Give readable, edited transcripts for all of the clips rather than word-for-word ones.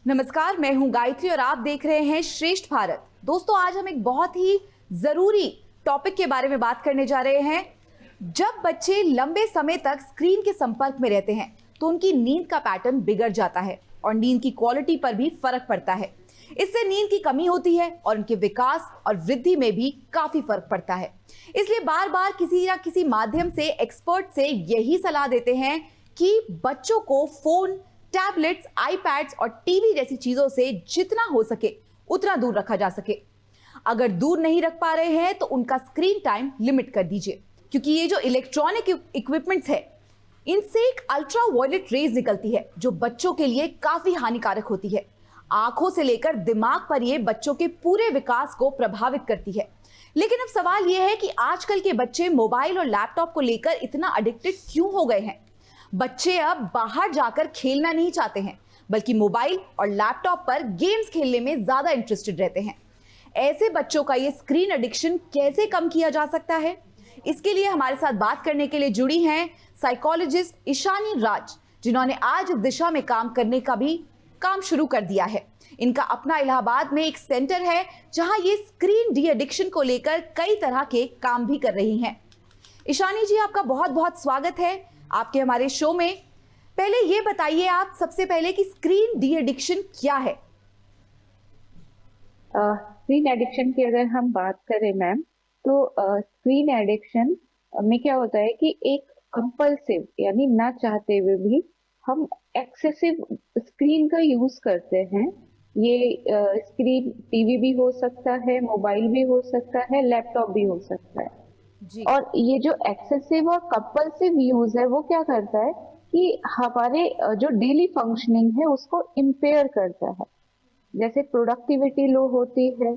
नमस्कार, मैं हूं गायत्री और आप देख रहे हैं श्रेष्ठ भारत। दोस्तों, आज हम एक बहुत ही जरूरी टॉपिक के बारे में बात करने जा रहे हैं। जब बच्चे लंबे समय तक स्क्रीन के संपर्क में रहते हैं तो उनकी नींद का पैटर्न बिगड़ जाता है और नींद की क्वालिटी पर भी फर्क पड़ता है। इससे नींद की कमी होती है और उनके विकास और वृद्धि में भी काफी फर्क पड़ता है। इसलिए बार बार किसी या किसी माध्यम से एक्सपर्ट से यही सलाह देते हैं कि बच्चों को फोन, टैबलेट्स, आईपैड्स और टीवी जैसी चीजों से जितना हो सके उतना दूर रखा जा सके। अगर दूर नहीं रख पा रहे हैं तो उनका स्क्रीन टाइम लिमिट कर दीजिए, क्योंकि ये जो इलेक्ट्रॉनिक इक्विपमेंट्स है इनसे एक अल्ट्रा वायलेट रेज निकलती है जो बच्चों के लिए काफी हानिकारक होती है। आंखों से लेकर दिमाग पर ये बच्चों के पूरे विकास को प्रभावित करती है। लेकिन अब सवाल यह है कि आजकल के बच्चे मोबाइल और लैपटॉप को लेकर इतना एडिक्टेड क्यों हो गए हैं। बच्चे अब बाहर जाकर खेलना नहीं चाहते हैं, बल्कि मोबाइल और लैपटॉप पर गेम्स खेलने में ज्यादा इंटरेस्टेड रहते हैं। ऐसे बच्चों का ये स्क्रीन एडिक्शन कैसे कम किया जा सकता है, इसके लिए हमारे साथ बात करने के लिए जुड़ी हैं साइकोलॉजिस्ट ईशानी राज, जिन्होंने आज इस दिशा में काम करने का भी काम शुरू कर दिया है। इनका अपना इलाहाबाद में एक सेंटर है जहां ये स्क्रीन डी एडिक्शन को लेकर कई तरह के काम भी कर रही हैं। ईशानी जी, आपका बहुत बहुत स्वागत है आपके हमारे शो में। पहले ये बताइए आप सबसे पहले कि स्क्रीन डी एडिक्शन क्या है। स्क्रीन एडिक्शन की अगर हम बात करें मैम, तो स्क्रीन एडिक्शन में क्या होता है कि एक कंपल्सिव यानी ना चाहते हुए भी हम एक्सेसिव स्क्रीन का यूज करते हैं। ये स्क्रीन टीवी भी हो सकता है, मोबाइल भी हो सकता है, लैपटॉप भी हो सकता है जी। और ये जो एक्सेसिव और कंपल्सिव यूज है वो क्या करता है कि हमारे जो डेली फंक्शनिंग है उसको इम्पेयर करता है। जैसे प्रोडक्टिविटी लो होती है,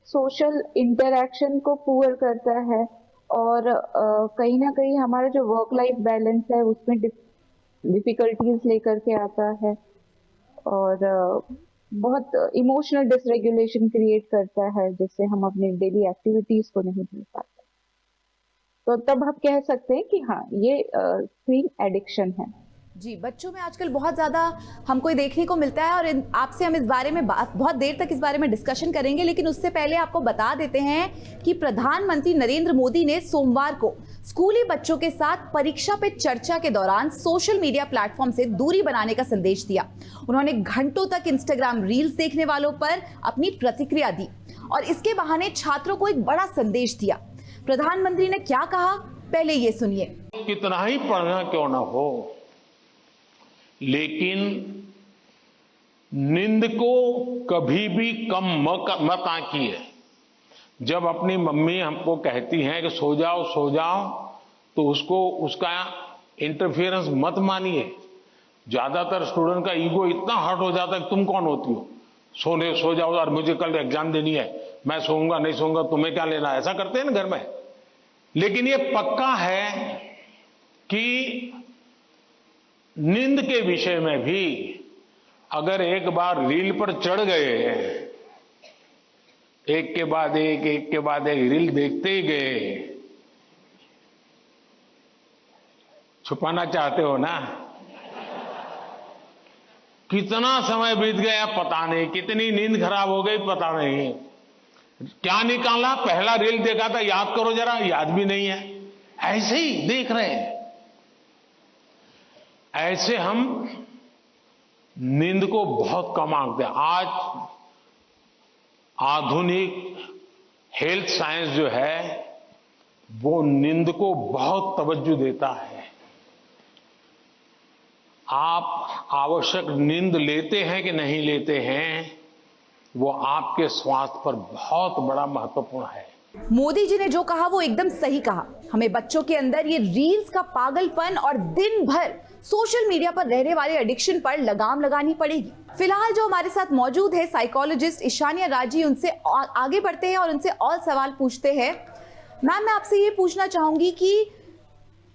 सोशल इंटरैक्शन को पुअर करता है, और कहीं ना कहीं हमारा जो वर्क लाइफ बैलेंस है उसमें डिफिकल्टीज लेकर के आता है, और बहुत इमोशनल डिसरेगुलेशन क्रिएट करता है, जिससे हम अपनी डेली एक्टिविटीज को नहीं कर पाते। तो तब हम कह सकते हैं कि हाँ, ये स्क्रीन एडिक्शन है जी। बच्चों में आजकल बहुत ज़्यादा हमको देखने को मिलता है और आपसे हम इस बारे में बहुत देर तक इस बारे में डिस्कशन करेंगे। लेकिन उससे पहले आपको बता देते हैं कि प्रधानमंत्री नरेंद्र मोदी ने सोमवार को स्कूली बच्चों के साथ परीक्षा पे चर्चा के दौरान सोशल मीडिया प्लेटफॉर्म से दूरी बनाने का संदेश दिया। उन्होंने घंटों तक इंस्टाग्राम रील्स देखने वालों पर अपनी प्रतिक्रिया दी और इसके बहाने छात्रों को एक बड़ा संदेश दिया। प्रधानमंत्री ने क्या कहा, पहले ये सुनिए। कितना ही पढ़ना क्यों ना हो, लेकिन नींद को कभी भी कम मत आंकिए। जब अपनी मम्मी हमको कहती हैं कि सो जाओ, तो उसका इंटरफेरेंस मत मानिए। ज्यादातर स्टूडेंट का ईगो इतना हर्ट हो जाता है कि तुम कौन होती हो, सो जाओ और मुझे कल एग्जाम देनी है, मैं सोऊंगा नहीं सोऊंगा, तुम्हें क्या लेना, ऐसा करते हैं ना घर में। लेकिन ये पक्का है कि नींद के विषय में भी अगर एक बार रील पर चढ़ गए, एक के बाद एक रील देखते ही गए, छुपाना चाहते हो ना, कितना समय बीत गया पता नहीं, कितनी नींद खराब हो गई पता नहीं, क्या निकाला, पहला रील देखा था याद करो जरा, याद भी नहीं है, ऐसे ही देख रहे हैं। ऐसे हम नींद को बहुत कम आंकते हैं। आज आधुनिक हेल्थ साइंस जो है वो नींद को बहुत तवज्जो देता है। आप आवश्यक नींद लेते हैं कि नहीं लेते हैं, वो आपके स्वास्थ्य पर बहुत बड़ा महत्वपूर्ण है। मोदी जी ने जो कहा वो एकदम सही कहा। हमें बच्चों के अंदर ये रील्स का पागलपन और दिन भर सोशल मीडिया पर रहने वाले एडिक्शन पर लगाम लगानी पड़ेगी। फिलहाल जो हमारे साथ मौजूद है साइकोलॉजिस्ट ईशानी राज जी, उनसे आगे बढ़ते हैं और उनसे और सवाल पूछते हैं। मैम, मैं आपसे ये पूछना चाहूंगी कि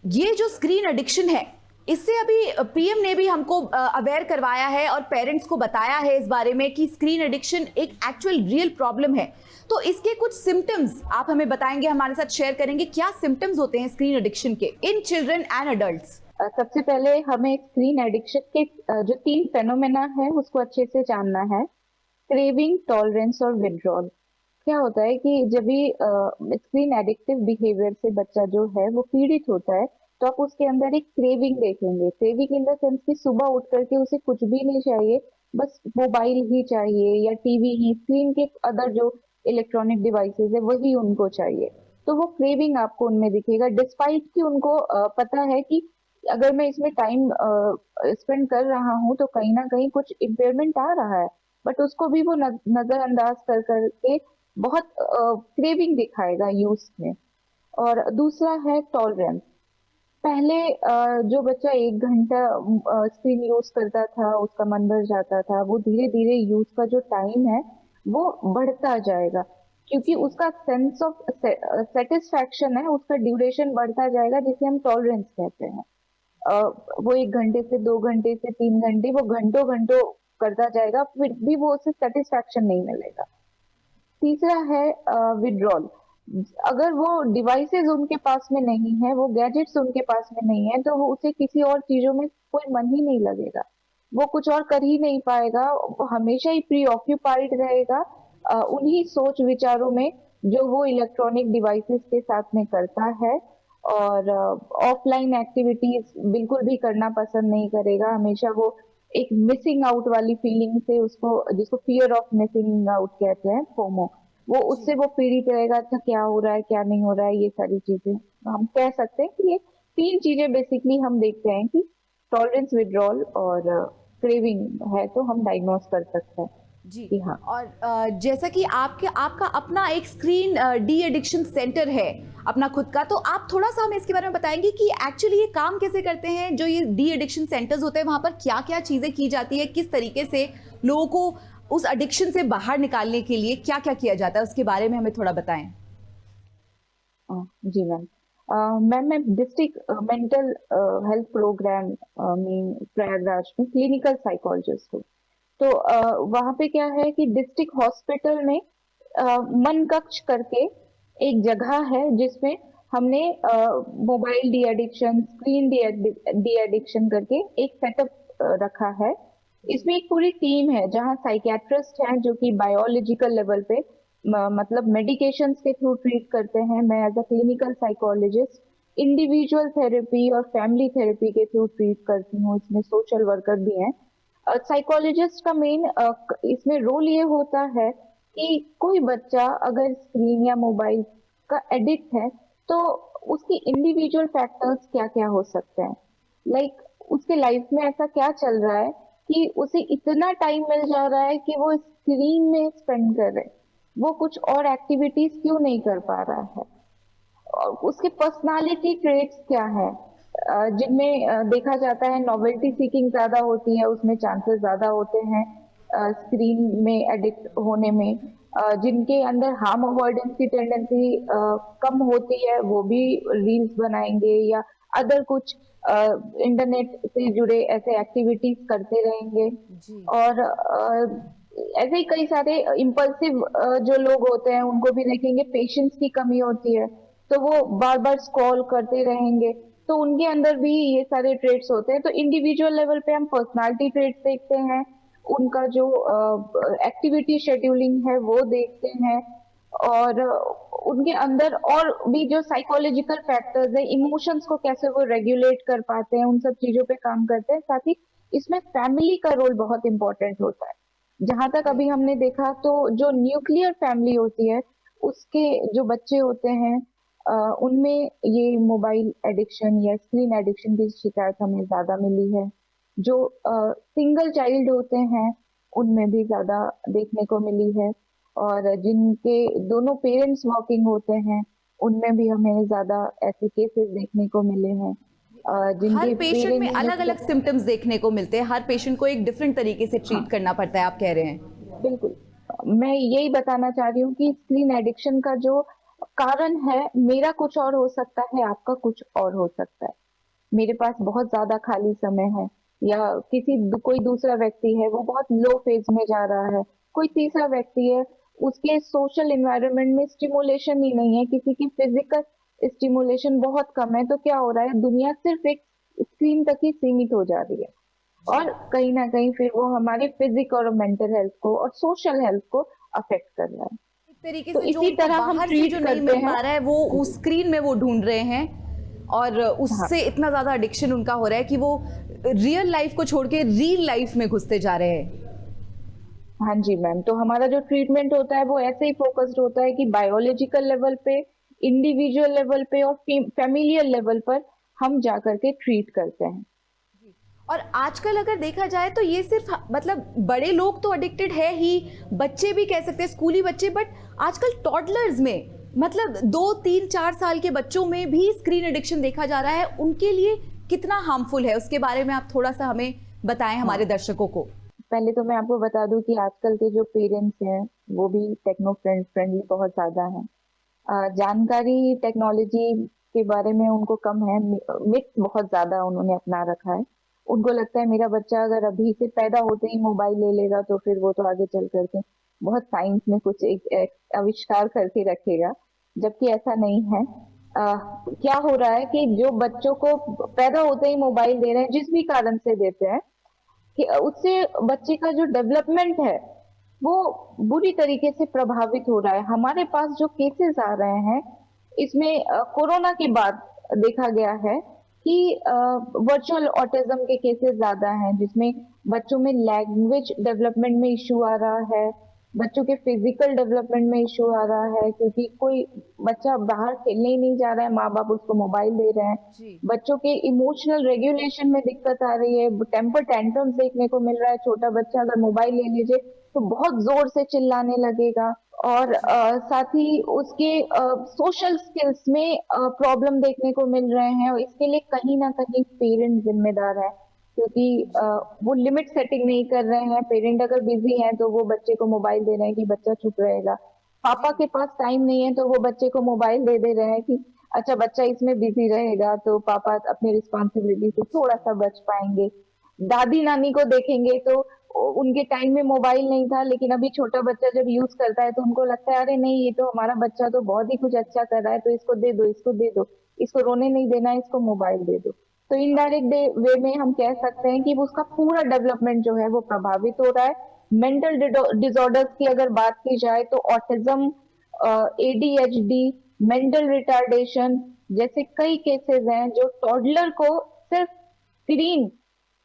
ये जो स्क्रीन एडिक्शन है, इससे अभी पीएम ने भी हमको अवेयर करवाया है और पेरेंट्स को बताया है इस बारे में कि स्क्रीन एडिक्शन एक एक्चुअल रियल प्रॉब्लम है। तो इसके कुछ सिम्टम्स आप हमें बताएंगे, हमारे साथ शेयर करेंगे। क्या सिम्टम्स होते हैं स्क्रीन एडिक्शन के इन चिल्ड्रन एंड अडल्ट्स? सबसे पहले हमें स्क्रीन एडिक्शन के जो 3 फेनोमेना है उसको अच्छे से जानना है। क्रेविंग, टॉलरेंस और विड्रॉल। क्या होता है कि जब भी स्क्रीन एडिक्टिव बिहेवियर से बच्चा जो है वो पीड़ित होता है, तो आप उसके अंदर एक क्रेविंग देखेंगे। क्रेविंग इन द सेंस कि सुबह उठ करके उसे कुछ भी नहीं चाहिए, बस मोबाइल ही चाहिए या टीवी ही, स्क्रीन के अदर जो इलेक्ट्रॉनिक डिवाइसेस है वही उनको चाहिए। तो वो क्रेविंग आपको उनमें दिखेगा, डिस्पाइट कि उनको पता है कि अगर मैं इसमें टाइम स्पेंड कर रहा हूँ तो कहीं ना कहीं कुछ इम्पेयरमेंट आ रहा है, बट उसको भी वो नजरअंदाज कर करके बहुत क्रेविंग दिखाएगा यूज में। और दूसरा है टॉलरेंस। पहले जो बच्चा 1 घंटा स्क्रीन यूज करता था उसका मन भर जाता था, वो धीरे धीरे यूज का जो टाइम है वो बढ़ता जाएगा, क्योंकि जी। उसका सेंस ऑफ सेटिस्फैक्शन है, उसका ड्यूरेशन बढ़ता जाएगा, जिसे हम टॉलरेंस कहते हैं। अ, वो 1 घंटे से 2 घंटे से 3 घंटे वो घंटों घंटों करता जाएगा, फिर भी वो उसे सेटिस्फैक्शन नहीं मिलेगा। तीसरा है विड्रॉल। अगर वो डिवाइसेस उनके पास में नहीं है, वो गैजेट्स उनके पास में नहीं है, तो वो उसे किसी और चीजों में कोई मन ही नहीं लगेगा, वो कुछ और कर ही नहीं पाएगा, वो हमेशा ही प्री ऑक्यूपाइड रहेगा उन्हीं सोच विचारों में जो वो इलेक्ट्रॉनिक डिवाइसेस के साथ में करता है। और ऑफलाइन एक्टिविटीज बिल्कुल भी करना पसंद नहीं करेगा, हमेशा वो एक मिसिंग आउट वाली फीलिंग से, उसको जिसको फियर ऑफ मिसिंग आउट कहते हैं, फोमो, वो जी। उससे वो पीड़ित रहेगा। अच्छा क्या हो रहा है क्या नहीं हो रहा है, ये सारी चीजें हम कह सकते हैं कि ये 3 चीजें बेसिकली हम देखते हैं कि टॉलरेंस, विड्रॉल और क्रेविंग है, तो हम डायग्नोस कर सकते हैं जी। कि हाँ। और जैसा कि आपका अपना एक स्क्रीन डी एडिक्शन सेंटर है, अपना खुद का, तो आप थोड़ा-सा हमें इसके बारे में बताएँगे कि एक्चुअली ये काम कैसे करते हैं? जो ये डी एडिक्शन सेंटर्स होते हैं, वहाँ पर क्या-क्या चीज़ें की जाती है? किस तरीके से लोगों को उस एडिक्शन से बाहर निकालने के लिए क्या-क्या किया जाता है? उसके बारे में हमें थोड़ा बताएँ। जी मैम। मैम मैं डिस्ट्रिक्ट मेंटल हेल्थ प्रोग्राम में प्रयागराज में क्लिनिकल साइकोलॉजिस्ट हूँ। तो वहाँ पे क्या है कि डिस्ट्रिक्ट हॉस्पिटल में मन कक्ष करके एक जगह है जिसमें हमने mobile de addiction, screen de addiction करके एक सेटअप रखा है। इसमें एक पूरी टीम है जहाँ साइकियाट्रिस्ट हैं जो कि बायोलॉजिकल लेवल पे मतलब मेडिकेशंस के थ्रू ट्रीट करते हैं। मैं as a clinical psychologist individual therapy और फैमिली थेरेपी के थ्रू ट्रीट करती हूँ। इसमें सोशल वर्कर भी हैं। साइकोलॉजिस्ट का मेन इसमें रोल ये होता है कि कोई बच्चा अगर स्क्रीन या मोबाइल का एडिक्ट है तो उसकी इंडिविजुअल फैक्टर्स क्या क्या हो सकते हैं। लाइक उसके लाइफ में ऐसा क्या चल रहा है कि उसे इतना टाइम मिल जा रहा है कि वो स्क्रीन में स्पेंड कर रहे, वो कुछ और एक्टिविटीज क्यों नहीं कर पा रहा है, और उसके पर्सनालिटी ट्रेट्स क्या है जिनमें देखा जाता है नोवेल्टी सीकिंग ज्यादा होती है, उसमें चांसेस ज्यादा होते हैं स्क्रीन में एडिक्ट होने में। जिनके अंदर हार्म अवॉइडेंस की टेंडेंसी कम होती है वो भी रील्स बनाएंगे या अदर कुछ इंटरनेट से जुड़े ऐसे एक्टिविटीज करते रहेंगे। जी। और ऐसे ही कई सारे इम्पल्सिव जो लोग होते हैं उनको भी देखेंगे, पेशेंस की कमी होती है तो वो बार बार स्क्रॉल करते रहेंगे, तो उनके अंदर भी ये सारे ट्रेट्स होते हैं। तो इंडिविजुअल लेवल पे हम पर्सनालिटी ट्रेट्स देखते हैं, उनका जो एक्टिविटी शेड्यूलिंग है वो देखते हैं, और उनके अंदर और भी जो साइकोलॉजिकल फैक्टर्स है, इमोशंस को कैसे वो रेगुलेट कर पाते हैं, उन सब चीजों पे काम करते हैं। साथ ही इसमें फैमिली का रोल बहुत इंपॉर्टेंट होता है। जहां तक अभी हमने देखा तो जो न्यूक्लियर फैमिली होती है उसके जो बच्चे होते हैं उनमें ये मोबाइल एडिक्शन या स्क्रीन एडिक्शन की शिकायत हमें ज्यादा मिली है। जो सिंगल चाइल्ड होते हैं उनमें भी ज्यादा देखने को मिली है, और जिनके दोनों पेरेंट्स वर्किंग होते हैं उनमें भी हमें ज्यादा ऐसे केसेस देखने को मिले हैं। हर जिनके पेशेंट में पेरेंट्स अलग-अलग सिम्पटम्स देखने को मिलते हैं, हर पेशेंट को एक डिफरेंट तरीके से हाँ ट्रीट करना पड़ता है, आप कह रहे हैं। बिल्कुल, मैं यही बताना चाह रही हूँ कि स्क्रीन एडिक्शन का जो कारण है मेरा कुछ और हो सकता है, आपका कुछ और हो सकता है। मेरे पास बहुत ज्यादा खाली समय है, या कोई दूसरा व्यक्ति है वो बहुत लो फेज में जा रहा है, कोई तीसरा व्यक्ति है उसके सोशल एनवायरनमेंट में स्टिमुलेशन ही नहीं है, किसी की फिजिकल स्टिमुलेशन बहुत कम है, तो क्या हो रहा है दुनिया सिर्फ एक स्क्रीन तक ही सीमित हो जा रही है, और कहीं ना कहीं फिर वो हमारे फिजिक और मेंटल हेल्थ को और सोशल हेल्थ को अफेक्ट कर रहा है। एक तरीके तो से जो इसी उनको तरह हम बाहर से ट्रीट जो नहीं करते मिल हैं। पा रहा है वो उस स्क्रीन में वो ढूंढ रहे हैं, और हाँ उससे इतना ज्यादा एडिक्शन उनका हो रहा है कि वो रियल लाइफ को छोड़ के रील लाइफ में घुसते जा रहे हैं। हाँ जी मैम, तो हमारा जो ट्रीटमेंट होता है वो ऐसे ही फोकस्ड होता है कि बायोलॉजिकल लेवल पे, इंडिविजुअल लेवल पे और फैमिलियल लेवल पर हम जा करके ट्रीट करते हैं। और आजकल अगर देखा जाए तो ये सिर्फ मतलब बड़े लोग तो एडिक्टेड है ही, बच्चे भी कह सकते हैं, स्कूली बच्चे, बट आजकल टॉडलर्स में मतलब 2 3 4 साल के बच्चों में भी स्क्रीन एडिक्शन देखा जा रहा है। उनके लिए कितना हार्मफुल है उसके बारे में आप थोड़ा सा हमें बताएं हमारे दर्शकों को। पहले तो मैं आपको बता दूं कि आजकल के जो पेरेंट्स हैं वो भी टेक्नो फ्रेंडली बहुत ज्यादा हैं। जानकारी टेक्नोलॉजी के बारे में उनको कम है, मिथ बहुत ज्यादा उन्होंने अपना रखा है। उनको लगता है मेरा बच्चा अगर अभी से पैदा होते ही मोबाइल ले लेगा तो फिर वो तो आगे चल करके बहुत साइंस में कुछ एक आविष्कार करके रखेगा, जबकि ऐसा नहीं है। क्या हो रहा है कि जो बच्चों को पैदा होते ही मोबाइल दे रहे हैं, जिस भी कारण से देते हैं, कि उससे बच्चे का जो डेवलपमेंट है वो बुरी तरीके से प्रभावित हो रहा है। हमारे पास जो केसेस आ रहे हैं इसमें कोरोना के बाद देखा गया है कि वर्चुअल ऑटिज्म के केसेस ज्यादा हैं, जिसमें बच्चों में लैंग्वेज डेवलपमेंट में इश्यू आ रहा है, बच्चों के फिजिकल डेवलपमेंट में इश्यू आ रहा है, क्योंकि कोई बच्चा बाहर खेलने ही नहीं जा रहा है, माँ बाप उसको मोबाइल दे रहे हैं। जी। बच्चों के इमोशनल रेगुलेशन में दिक्कत आ रही है, टेम्पर टैंट्रम्स देखने को मिल रहा है। छोटा बच्चा अगर मोबाइल ले लीजिए तो बहुत जोर से चिल्लाने लगेगा, और साथ ही उसके सोशल स्किल्स में प्रॉब्लम देखने को मिल रहे हैं, और इसके लिए कहीं ना कहीं पेरेंट जिम्मेदार है, क्योंकि वो लिमिट सेटिंग नहीं कर रहे हैं। पेरेंट अगर बिजी हैं तो वो बच्चे को मोबाइल दे रहे हैं कि बच्चा चुप रहेगा, पापा के पास टाइम नहीं है तो वो बच्चे को मोबाइल दे रहे हैं कि अच्छा बच्चा इसमें बिजी रहेगा तो पापा अपनी रिस्पॉन्सिबिलिटी से थोड़ा सा बच पाएंगे। दादी नानी को देखेंगे तो उनके टाइम में मोबाइल नहीं था, लेकिन अभी छोटा बच्चा जब यूज करता है तो उनको लगता है अरे नहीं, ये तो हमारा बच्चा तो बहुत ही कुछ अच्छा कर रहा है, तो इसको दे दो, इसको दे दो, इसको रोने नहीं देना, इसको मोबाइल दे दो। तो इनडायरेक्ट वे में हम कह सकते हैं कि उसका पूरा डेवलपमेंट जो है वो प्रभावित हो रहा है। मेंटल डिसऑर्डर्स की अगर बात की जाए तो ऑटिज्म, एडीएचडी, मेंटल रिटार्डेशन जैसे कई केसेस हैं जो टॉडलर को सिर्फ स्क्रीन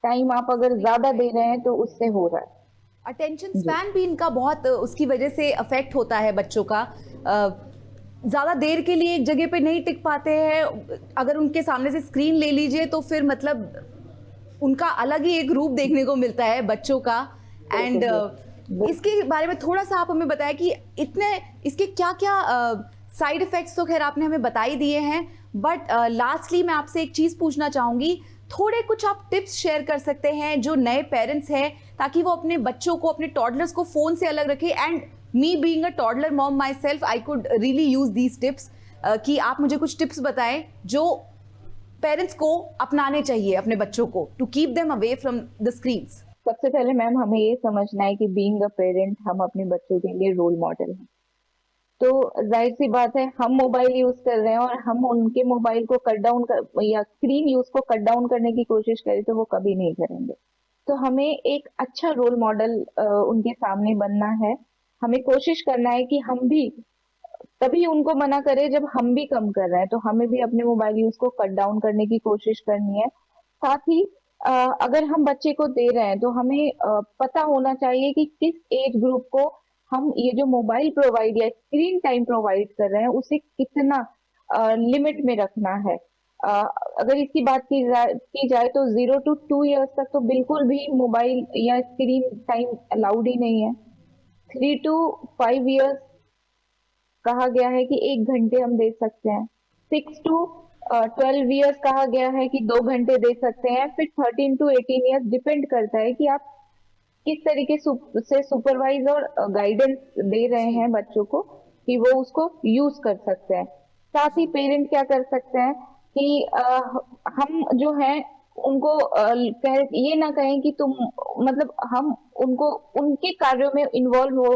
टाइम आप अगर ज्यादा दे रहे हैं तो उससे हो रहा है। अटेंशन जी। स्पैन भी इनका बहुत उसकी वजह से अफेक्ट होता है बच्चों का। ज़्यादा देर के लिए एक जगह पे नहीं टिक पाते हैं, अगर उनके सामने से स्क्रीन ले लीजिए तो फिर मतलब उनका अलग ही एक रूप देखने को मिलता है बच्चों का। एंड इसके बारे में थोड़ा सा आप हमें बताएं कि इतने इसके क्या क्या साइड इफ़ेक्ट्स तो खैर आपने हमें बता ही दिए हैं, बट लास्टली मैं आपसे एक चीज़ पूछना चाहूँगी, थोड़े कुछ आप टिप्स शेयर कर सकते हैं जो नए पेरेंट्स हैं, ताकि वो अपने बच्चों को, अपने टॉडलर्स को फ़ोन से अलग रखें। And me being a toddler mom my self, I could really use these tips, कि आप मुझे कुछ टिप्स बताएं जो पेरेंट्स को अपनाने चाहिए अपने बच्चों को, to keep them away from the screens. सबसे पहले मैम हमें ये समझना है कि बीइंग अ पेरेंट हम अपने बच्चों के लिए रोल मॉडल हैं। तो जाहिर सी बात है हम मोबाइल यूज कर रहे हैं और हम उनके मोबाइल को कट डाउन कर या स्क्रीन यूज को कट डाउन करने की कोशिश करें तो वो कभी नहीं करेंगे। तो हमें एक अच्छा रोल मॉडल उनके सामने बनना है। हमें कोशिश करना है कि हम भी तभी उनको मना करें जब हम भी कम कर रहे हैं, तो हमें भी अपने मोबाइल यूज को कट डाउन करने की कोशिश करनी है। साथ ही अगर हम बच्चे को दे रहे हैं तो हमें पता होना चाहिए कि किस एज ग्रुप को हम ये जो मोबाइल प्रोवाइड या स्क्रीन टाइम प्रोवाइड कर रहे हैं उसे कितना लिमिट में रखना है। अगर इसकी बात की जाए तो 0 to 2 years तक तो बिल्कुल भी मोबाइल या स्क्रीन टाइम अलाउड ही नहीं है। 3 to 5 years कहा गया है कि 1 घंटे हम दे सकते हैं। 6 to 12 years कहा गया है कि 2 घंटे दे सकते हैं। फिर 13 to 18 years डिपेंड करता है कि आप किस तरीके से सुपरवाइज और गाइडेंस दे रहे हैं बच्चों को कि वो उसको यूज कर सकते हैं। साथ ही पेरेंट क्या कर सकते हैं कि हम जो है उनको ये ना कहें कि तुम मतलब हम उनको उनके कार्यों में इन्वॉल्व हो,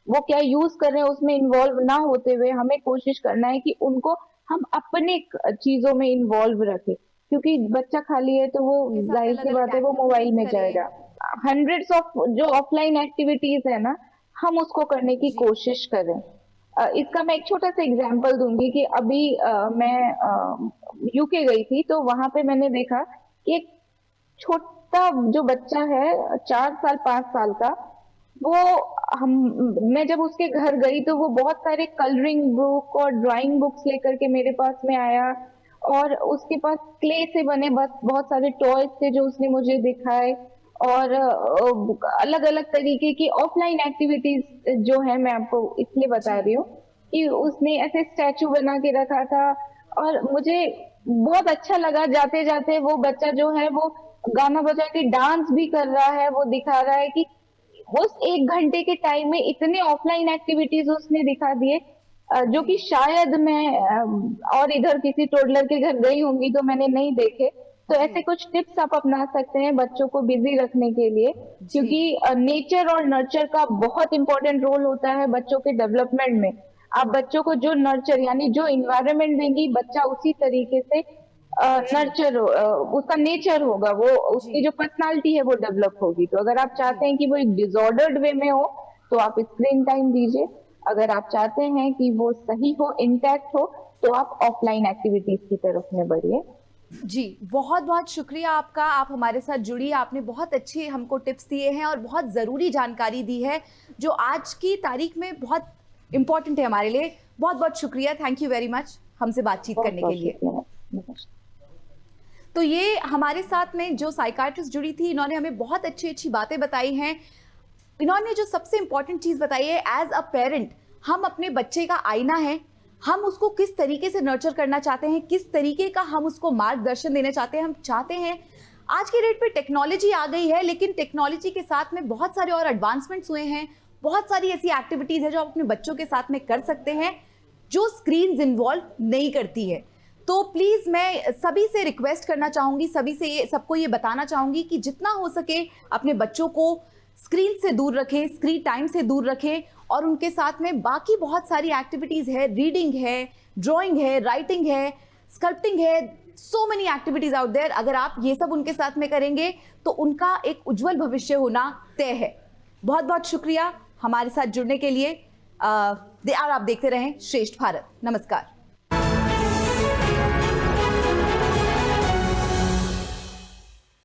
वो क्या यूज कर रहे हैं उसमें इन्वॉल्व ना होते हुए हमें कोशिश करना है कि उनको हम अपने चीजों में इन्वॉल्व रखें। क्योंकि बच्चा खाली है तो वो के साथ जाहिर सी अलग-अलग बात है वो मोबाइल में एक्टिविटीज जाएगा। हंड्रेड्स ऑफ जो ऑफलाइन एक्टिविटीज है ना, हम उसको करने की कोशिश करें। इसका मैं एक छोटा सा एग्जांपल दूंगी कि अभी मैं यूके गई थी, तो वहां पे मैंने देखा कि एक छोटा जो बच्चा है 4 साल 5 साल का, वो हम मैं जब उसके घर गई तो वो बहुत सारे कलरिंग बुक और ड्राइंग बुक्स लेकर के मेरे पास में आया, और उसके पास क्ले से बने बस बहुत सारे टॉयज थे जो उसने मुझे दिखाए, और अलग अलग तरीके की ऑफलाइन एक्टिविटीज जो है, मैं आपको इसलिए बता रही हूँ कि उसने ऐसे स्टैचू बना के रखा था, और मुझे बहुत अच्छा लगा। जाते जाते वो बच्चा जो है वो गाना बजा के डांस भी कर रहा है, वो दिखा रहा है कि उस 1 घंटे के टाइम में इतने ऑफलाइन एक्टिविटीज उसने दिखा दिए, जो कि शायद मैं और इधर किसी टोडलर के घर गई होंगी तो मैंने नहीं देखे। तो ऐसे कुछ टिप्स आप अपना सकते हैं बच्चों को बिजी रखने के लिए, क्योंकि नेचर और नर्चर का बहुत इंपॉर्टेंट रोल होता है बच्चों के डेवलपमेंट में। आप बच्चों को जो नर्चर यानी जो इन्वायरमेंट देंगी, बच्चा उसी तरीके से नर्चर उसका नेचर होगा, वो उसकी जो पर्सनालिटी है वो डेवलप होगी। तो अगर आप चाहते हैं कि वो एक डिसऑर्डर्ड वे में हो तो आप स्क्रीन टाइम दीजिए, अगर आप चाहते हैं कि वो सही हो, इंटैक्ट हो, तो आप ऑफलाइन एक्टिविटीज की तरफ में बढ़िए। जी, बहुत बहुत शुक्रिया आपका, आप हमारे साथ जुड़ी, आपने बहुत अच्छे हमको टिप्स दिए हैं और बहुत ज़रूरी जानकारी दी है जो आज की तारीख में बहुत इम्पोर्टेंट है हमारे लिए। बहुत बहुत शुक्रिया, थैंक यू वेरी मच हमसे बातचीत करने के लिए। तो ये हमारे साथ में जो साइकाट्रिस्ट जुड़ी थी, इन्होंने हमें बहुत अच्छी अच्छी बातें बताई हैं। इन्होंने जो सबसे इंपॉर्टेंट चीज़ बताई है, एज अ पेरेंट हम अपने बच्चे का आईना है, हम उसको किस तरीके से नर्चर करना चाहते हैं, किस तरीके का हम उसको मार्गदर्शन देना चाहते हैं। हम चाहते हैं, आज के डेट पे टेक्नोलॉजी आ गई है, लेकिन टेक्नोलॉजी के साथ में बहुत सारे और एडवांसमेंट्स हुए हैं, बहुत सारी ऐसी एक्टिविटीज़ है जो आप अपने बच्चों के साथ में कर सकते हैं जो स्क्रीन्स इन्वॉल्व नहीं करती है। तो प्लीज़ मैं सभी से रिक्वेस्ट करना चाहूँगी, सभी से सबको ये बताना चाहूँगी कि जितना हो सके अपने बच्चों को स्क्रीन से दूर रखें, स्क्रीन टाइम से दूर रखें, और उनके साथ में बाकी बहुत सारी एक्टिविटीज़ है, रीडिंग है, ड्राइंग है, राइटिंग है, स्कल्पटिंग है, so many activities out there. अगर आप ये सब उनके साथ में करेंगे तो उनका एक उज्जवल भविष्य होना तय है। बहुत बहुत शुक्रिया हमारे साथ जुड़ने के लिए। आप देखते रहें श्रेष्ठ भारत। नमस्कार।